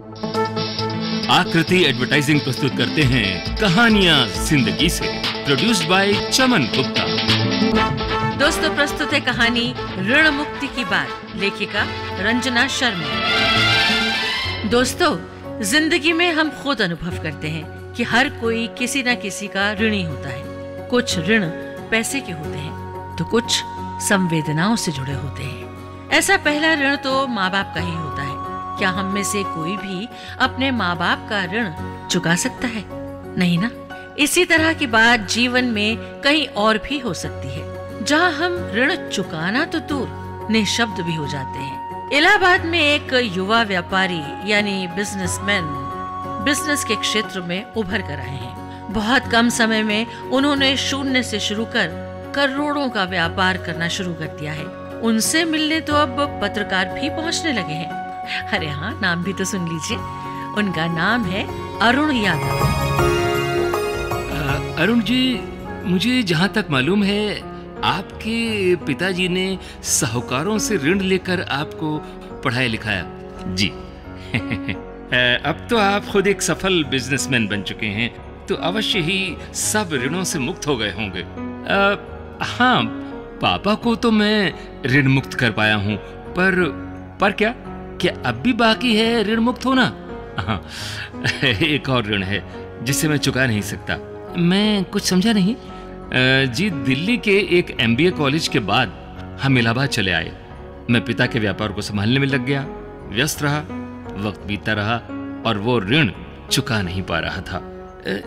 आकृति एडवर्टाइजिंग प्रस्तुत करते हैं कहानियां जिंदगी से, प्रोड्यूस्ड बाय चमन गुप्ता। दोस्तों, प्रस्तुत है कहानी ऋण मुक्ति की बात, लेखिका रंजना शर्मा। दोस्तों, जिंदगी में हम खुद अनुभव करते हैं कि हर कोई किसी न किसी का ऋणी होता है। कुछ ऋण पैसे के होते हैं तो कुछ संवेदनाओं से जुड़े होते हैं। ऐसा पहला ऋण तो माँ बाप का ही होता है। क्या हम में से कोई भी अपने माँ बाप का ऋण चुका सकता है? नहीं ना। इसी तरह की बात जीवन में कहीं और भी हो सकती है, जहाँ हम ऋण चुकाना तो दूर निःशब्द भी हो जाते हैं। इलाहाबाद में एक युवा व्यापारी यानी बिजनेसमैन बिजनेस के क्षेत्र में उभर कर आए हैं। बहुत कम समय में उन्होंने शून्य से शुरू कर करोड़ों का व्यापार करना शुरू कर दिया है। उनसे मिलने तो अब पत्रकार भी पहुंचने लगे हैं। अरे हाँ, नाम भी तो सुन लीजिए। उनका नाम है अरुण यादव। अरुण जी, मुझे जहाँ तक मालूम है आपके पिताजी ने साहूकारों से ऋण लेकर आपको पढ़ाया लिखाया। जी। अब तो आप खुद एक सफल बिजनेसमैन बन चुके हैं, तो अवश्य ही सब ऋणों से मुक्त हो गए होंगे। हाँ, पापा को तो मैं ऋण मुक्त कर पाया हूँ, पर क्या अब भी बाकी है ऋण मुक्त होना? हाँ, एक और ऋण है जिसे मैं चुका नहीं सकता। मैं कुछ समझा नहीं। जी, दिल्ली के एक MBA कॉलेज के बाद हम इलाहाबाद चले आए। मैं पिता के व्यापार को संभालने में लग गया, व्यस्त रहा, वक्त बीतता रहा और वो ऋण चुका नहीं पा रहा था।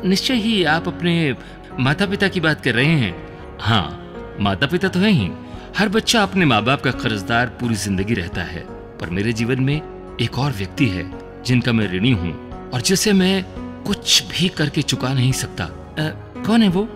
निश्चय ही आप अपने माता पिता की बात कर रहे हैं। हाँ, माता पिता तो है ही। हर बच्चा अपने माँ बाप का कर्जदार पूरी जिंदगी रहता है, पर मेरे जीवन में एक और व्यक्ति है जिनका मैं ऋणी हूँ और जिसे मैं कुछ भी करके चुका नहीं सकता। कौन है वो?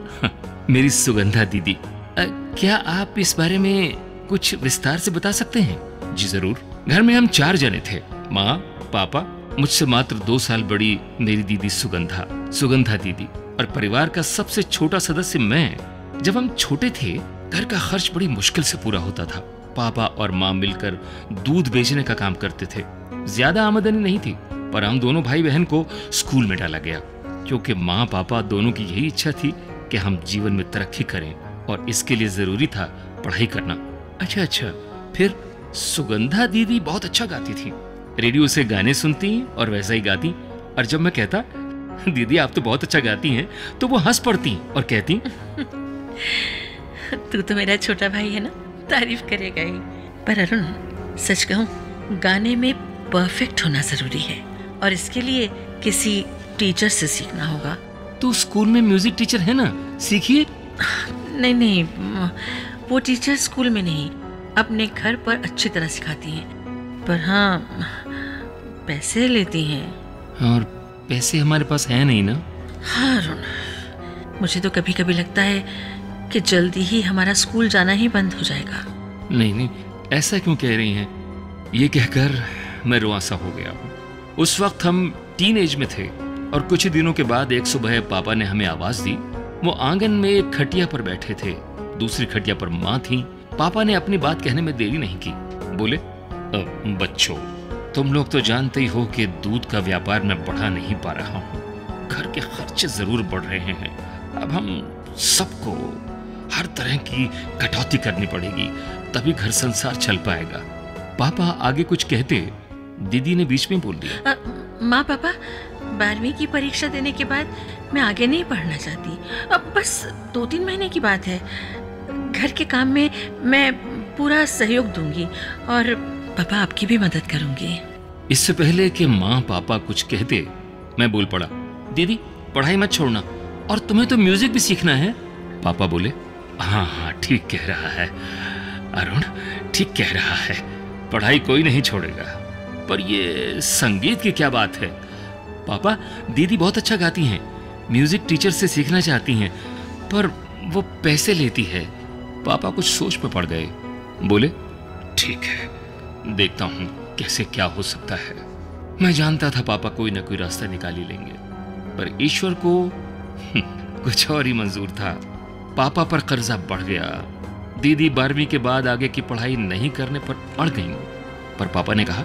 मेरी सुगंधा दीदी। क्या आप इस बारे में कुछ विस्तार से बता सकते हैं? जी जरूर। घर में हम 4 जने थे, माँ, पापा, मुझसे मात्र 2 साल बड़ी मेरी दीदी सुगंधा दीदी, और परिवार का सबसे छोटा सदस्य मैं। जब हम छोटे थे, घर का खर्च बड़ी मुश्किल से पूरा होता था। पापा और माँ मिलकर दूध बेचने का काम करते थे। ज्यादा आमदनी नहीं थी, पर हम दोनों भाई बहन को स्कूल में डाला गया, क्योंकि माँ पापा दोनों की यही इच्छा थी कि हम जीवन में तरक्की करें, और इसके लिए जरूरी था पढ़ाई करना। अच्छा, फिर सुगंधा दीदी बहुत अच्छा गाती थी। रेडियो से गाने सुनती और वैसा ही गाती, और जब मैं कहता दीदी आप तो बहुत अच्छा गाती हैं, तो वो हंस पड़ती और कहती तू तो मेरा छोटा भाई है ना, तारीफ करेगा ही। पर अरुण, सच कहूं, गाने में परफेक्ट होना जरूरी है, और इसके लिए किसी टीचर से सीखना होगा। तो स्कूल में म्यूजिक टीचर है ना, सीखिए। नहीं, वो टीचर स्कूल में नहीं, अपने घर पर अच्छी तरह सिखाती हैं। पर हाँ, पैसे लेती हैं। और पैसे हमारे पास है नहीं ना। हाँ अरुण, मुझे तो कभी कभी लगता है कि जल्दी ही हमारा स्कूल जाना ही बंद हो जाएगा। नहीं, ऐसा क्यों कह रही हैं? ये कहकर मैं रुआसा हो गया। उस वक्त हम टीन एज में थे, और कुछ ही दिनों के बाद एक सुबह पापा ने हमें आवाज दी। वो आंगन में एक खटिया पर बैठे थे, दूसरी खटिया पर माँ थी। पापा ने अपनी बात कहने में देरी नहीं की। बोले, बच्चों, तुम लोग तो जानते ही हो कि दूध का व्यापार मैं बढ़ा नहीं पा रहा हूँ। घर के खर्चे जरूर बढ़ रहे हैं। अब हम सबको हर तरह की कटौती करनी पड़ेगी, तभी घर संसार चल पाएगा। पापा आगे कुछ कहते, दीदी ने बीच में बोल दिया, माँ पापा, 12वीं की परीक्षा देने के बाद मैं आगे नहीं पढ़ना चाहती। अब बस 2-3 महीने की बात है। घर के काम में मैं पूरा सहयोग दूंगी, और पापा आपकी भी मदद करूंगी। इससे पहले कि माँ पापा कुछ कहते, मैं बोल पड़ा, दीदी पढ़ाई मत छोड़ना, और तुम्हें तो म्यूजिक भी सीखना है। पापा बोले, हाँ, ठीक कह रहा है अरुण, ठीक कह रहा है, पढ़ाई कोई नहीं छोड़ेगा। पर ये संगीत की क्या बात है? पापा, दीदी बहुत अच्छा गाती हैं, म्यूजिक टीचर से सीखना चाहती हैं, पर वो पैसे लेती है। पापा कुछ सोच में पड़ गए। बोले, ठीक है, देखता हूँ कैसे क्या हो सकता है। मैं जानता था पापा कोई ना कोई रास्ता निकाल ही लेंगे, पर ईश्वर को कुछ और ही मंजूर था। पापा पर कर्जा बढ़ गया। दीदी 12वीं के बाद आगे की पढ़ाई नहीं करने पर अड़ गई, पर पापा ने कहा,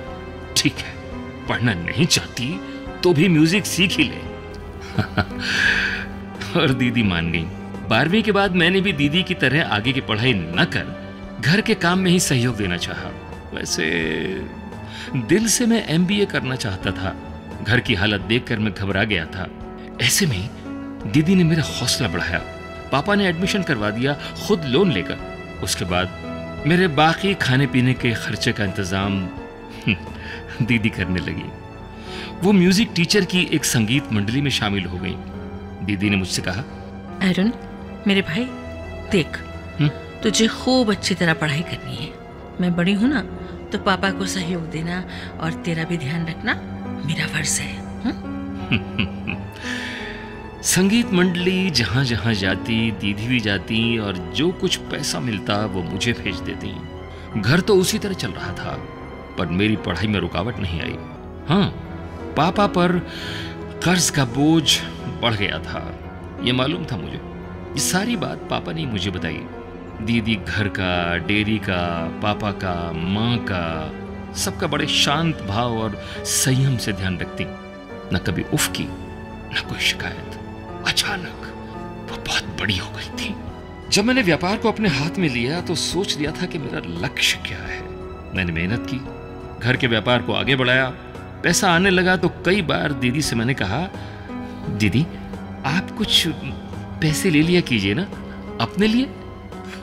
ठीक है, पढ़ना नहीं चाहती तो भी म्यूजिक सीख ही ले। और दीदी मान गई। 12वीं के बाद मैंने भी दीदी की तरह आगे की पढ़ाई न कर घर के काम में ही सहयोग देना चाहा। वैसे दिल से मैं MBA करना चाहता था। घर की हालत देखकर मैं घबरा गया था। ऐसे में दीदी ने मेरा हौसला बढ़ाया। पापा ने एडमिशन करवा दिया, खुद लोन लेकर। उसके बाद मेरे बाकी खाने पीने के खर्चे का इंतजाम दीदी करने लगी। वो म्यूजिक टीचर की एक संगीत मंडली में शामिल हो गई। दीदी ने मुझसे कहा, अरुण मेरे भाई देख, तुझे खूब अच्छी तरह पढ़ाई करनी है। मैं बड़ी हूं ना, तो पापा को सहयोग देना और तेरा भी ध्यान रखना मेरा फर्ज है। संगीत मंडली जहां जहां जाती दीदी भी जाती और जो कुछ पैसा मिलता वो मुझे भेज देती। घर तो उसी तरह चल रहा था, पर मेरी पढ़ाई में रुकावट नहीं आई। हाँ, पापा पर कर्ज का बोझ बढ़ गया था, ये मालूम था मुझे। ये सारी बात पापा ने मुझे बताई। दीदी घर का, डेयरी का, पापा का, माँ का, सबका बड़े शांत भाव और संयम से ध्यान रखती। न कभी उफ की, न कोई शिकायत। अचानक वो बहुत बड़ी हो गई थी। जब मैंने व्यापार को अपने हाथ में लिया तो सोच लिया था कि मेरा लक्ष्य क्या है। मैंने मेहनत की, घर के व्यापार को आगे बढ़ाया। पैसा आने लगा तो कई बार दीदी से मैंने कहा, दीदी आप कुछ पैसे ले लिया कीजिए ना अपने लिए।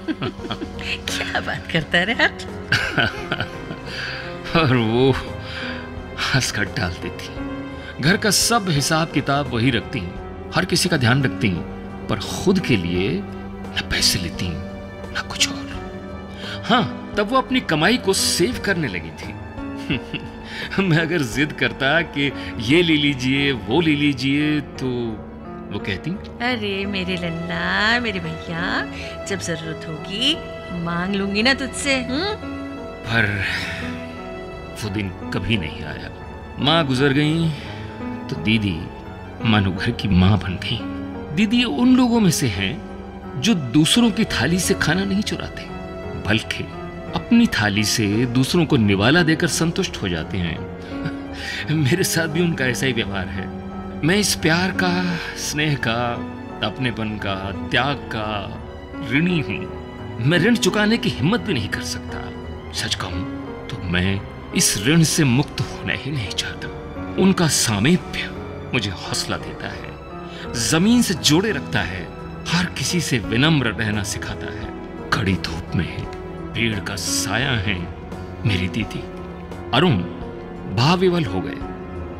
क्या बात करता रहा। और वो हंसकर डालती थी। घर का सब हिसाब किताब वही रखती, हर किसी का ध्यान रखती, पर खुद के लिए न पैसे लेती न कुछ और। हाँ, तब वो अपनी कमाई को सेव करने लगी थी। मैं अगर जिद करता कि ये ले लीजिए वो ले लीजिए तो वो कहती, अरे मेरे लल्ला, मेरे भैया, जब जरूरत होगी मांग लूंगी ना तुझसे। पर वो दिन कभी नहीं आया। माँ गुजर गई तो दीदी मानो घर की माँ बन गई। दीदी उन लोगों में से हैं जो दूसरों की थाली से खाना नहीं चुराते, बल्कि अपनी थाली से दूसरों को निवाला देकर संतुष्ट हो जाते हैं। मेरे साथ भी उनका ऐसा ही व्यवहार है। मैं इस प्यार का, स्नेह का, अपनेपन का, त्याग का ऋणी हूं। मैं ऋण चुकाने की हिम्मत भी नहीं कर सकता। सच कहूं तो मैं इस ऋण से मुक्त होना ही नहीं चाहता। उनका सामीप्य मुझे हौसला देता है, जमीन से जोड़े रखता है, हर किसी से विनम्र रहना सिखाता है। कड़ी धूप में पेड़ का साया है मेरी दीदी। अरुण भाव विवल हो गए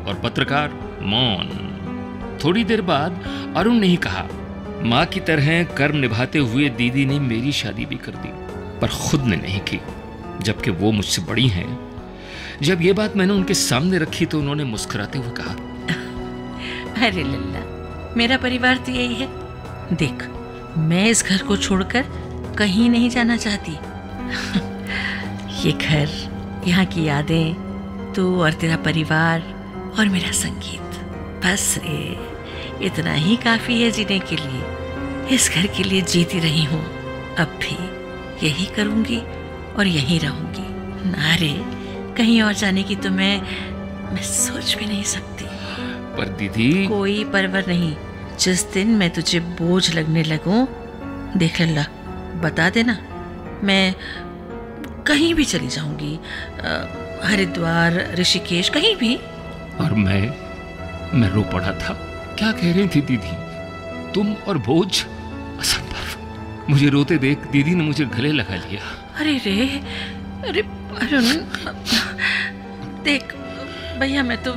और पत्रकार मौन। थोड़ी देर बाद अरुण ने ही कहा, माँ की तरह कर्म निभाते हुए दीदी ने मेरी शादी भी कर दी, पर खुद ने नहीं की, जबकि वो मुझसे बड़ी हैं। जब ये बात मैंने उनके सामने रखी तो उन्होंने मुस्कुराते हुए कहा, अरे लल्ला, मेरा परिवार तो यही है। देख, मैं इस घर को छोड़कर कहीं नहीं जाना चाहती। ये घर, यहाँ की यादें, तू और तेरा परिवार और मेरा संगीत, बस रे, इतना ही काफी है जीने के लिए। इस घर के लिए जीती रही हूँ, अब भी यही करूँगी और यहीं रहूँगी। ना रे, कहीं और जाने की तो मैं सोच भी नहीं सकती। पर दीदी, कोई परवर नहीं। जिस दिन मैं तुझे बोझ लगने लगूं, देख लल्ला, बता देना, मैं कहीं भी चली जाऊंगी, हरिद्वार, ऋषिकेश, कहीं भी। और मैं रो पड़ा था। क्या कह रही थी दीदी, तुम और बोझ? असंभव। मुझे रोते देख दीदी ने मुझे गले लगा लिया। अरे रे, अरे अरुण, देख भैया, मैं तो,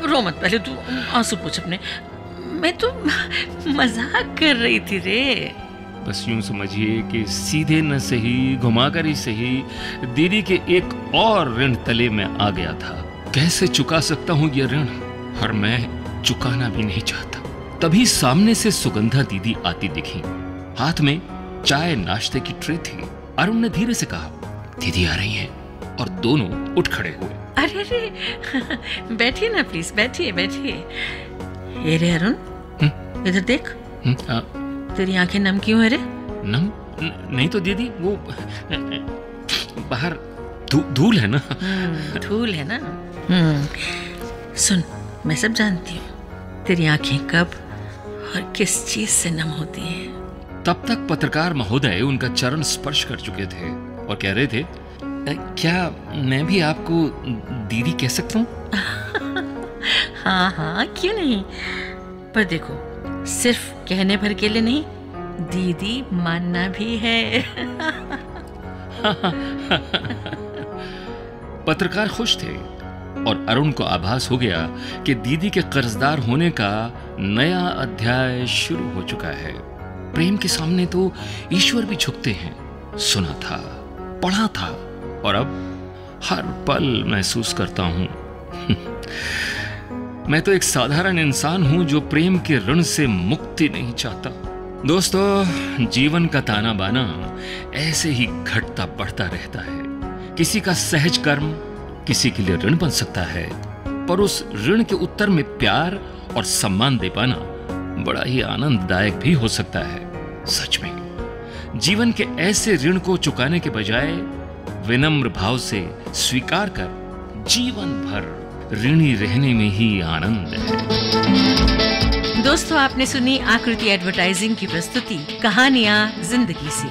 रो मत, पहले तू आंसू पोंछ अपने। मैं तो मजाक कर रही थी रे। बस यूं समझिए कि सीधे न सही, घुमाकर ही सही, दीदी के एक और ऋण तले में आ गया था। कैसे चुका सकता हूं यह ऋण, और मैं चुकाना भी नहीं चाहता। तभी सामने से सुगंधा दीदी आती दिखी। हाथ में चाय नाश्ते की ट्रे थी। अरुण ने धीरे से कहा, दीदी आ रही हैं, और दोनों उठ खड़े हुए। अरे रे, बैठिए ना प्लीज, बैठिए बैठिए। ये रे अरुण, इधर देख। तेरी आंखें नम क्यों है रे? नम? नहीं तो दीदी, वो बाहर धूल है ना। धूल है ना। सुन, मैं सब जानती हूँ। तेरी आंखें कब और किस चीज से नम होती हैं। तब तक पत्रकार महोदय उनका चरण स्पर्श कर चुके थे और कह रहे थे, क्या मैं भी आपको दीदी कह सकता हूँ? हाँ हाँ, क्यों नहीं। पर देखो, सिर्फ कहने भर के लिए नहीं, दीदी मानना भी है। पत्रकार खुश थे और अरुण को आभास हो गया कि दीदी के कर्जदार होने का नया अध्याय शुरू हो चुका है। प्रेम के सामने तो ईश्वर भी झुकते हैं, सुना था, पढ़ा था, और अब हर पल महसूस करता हूं। मैं तो एक साधारण इंसान हूं जो प्रेम के ऋण से मुक्ति नहीं चाहता। दोस्तों, जीवन का ताना बाना ऐसे ही घटता बढ़ता रहता है। किसी का सहज कर्म किसी के लिए ऋण बन सकता है, पर उस ऋण के उत्तर में प्यार और सम्मान दे पाना बड़ा ही आनंददायक भी हो सकता है। सच में जीवन के ऐसे ऋण को चुकाने के बजाय विनम्र भाव से स्वीकार कर जीवन भर ऋणी रहने में ही आनंद है। दोस्तों, आपने सुनी आकृति एडवर्टाइजिंग की प्रस्तुति कहानियां जिंदगी से।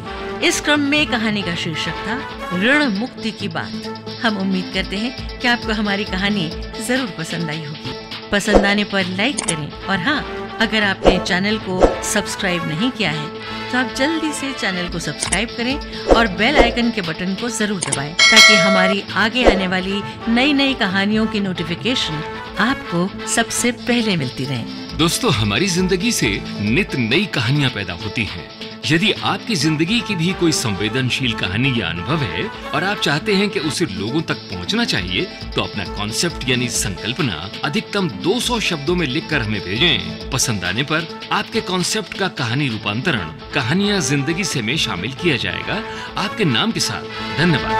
इस क्रम में कहानी का शीर्षक था ऋण मुक्ति की बात। हम उम्मीद करते हैं कि आपको हमारी कहानी जरूर पसंद आई होगी। पसंद आने पर लाइक करें, और हाँ, अगर आपने चैनल को सब्सक्राइब नहीं किया है तो आप जल्दी से चैनल को सब्सक्राइब करें और बेल आइकन के बटन को जरूर दबाएं, ताकि हमारी आगे आने वाली नई नई कहानियों की नोटिफिकेशन आपको सबसे पहले मिलती रहे। दोस्तों, हमारी जिंदगी से नित नई कहानियां पैदा होती हैं। यदि आपकी जिंदगी की भी कोई संवेदनशील कहानी या अनुभव है और आप चाहते हैं कि उसे लोगों तक पहुंचना चाहिए, तो अपना कॉन्सेप्ट यानी संकल्पना अधिकतम 200 शब्दों में लिखकर हमें भेजें। पसंद आने पर आपके कॉन्सेप्ट का कहानी रूपांतरण कहानियां जिंदगी से में शामिल किया जाएगा, आपके नाम के साथ। धन्यवाद।